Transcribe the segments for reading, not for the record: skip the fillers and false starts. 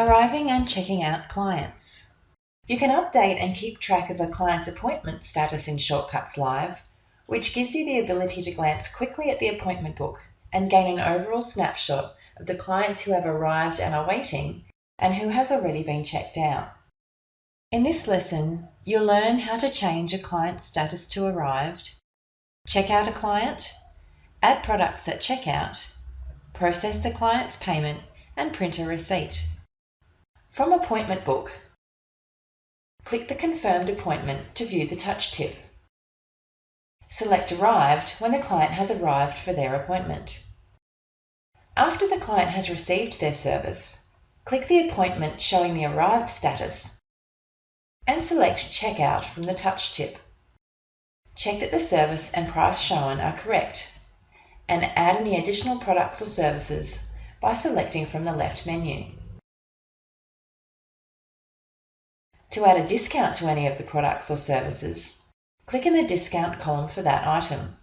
Arriving and checking out clients. You can update and keep track of a client's appointment status in Shortcuts Live, which gives you the ability to glance quickly at the appointment book and gain an overall snapshot of the clients who have arrived and are waiting and who has already been checked out. In this lesson, you'll learn how to change a client's status to arrived, check out a client, add products at checkout, process the client's payment, and print a receipt. From Appointment Book, click the Confirmed Appointment to view the touch tip. Select Arrived when the client has arrived for their appointment. After the client has received their service, click the appointment showing the arrived status and select Checkout from the touch tip. Check that the service and price shown are correct and add any additional products or services by selecting from the left menu. To add a discount to any of the products or services, click in the discount column for that item.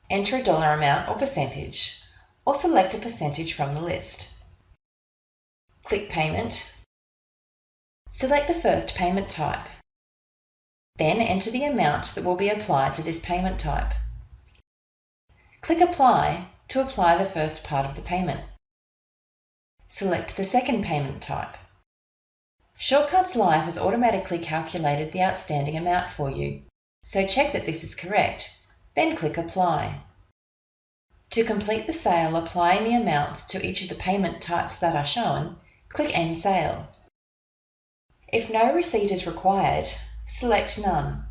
Enter a dollar amount or percentage, or select a percentage from the list. Click Payment. Select the first payment type. Then enter the amount that will be applied to this payment type. Click Apply to apply the first part of the payment. Select the second payment type. Shortcuts Live has automatically calculated the outstanding amount for you, so check that this is correct, then click Apply. To complete the sale applying the amounts to each of the payment types that are shown, click End Sale. If no receipt is required, select None.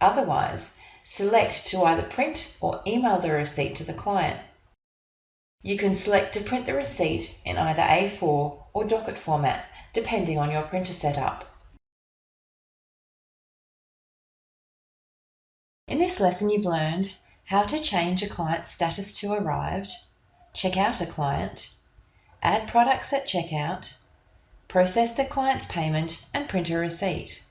Otherwise, select to either print or email the receipt to the client. You can select to print the receipt in either A4 or docket format, depending on your printer setup. In this lesson, you've learned how to change a client's status to arrived, check out a client, add products at checkout, process the client's payment, and print a receipt.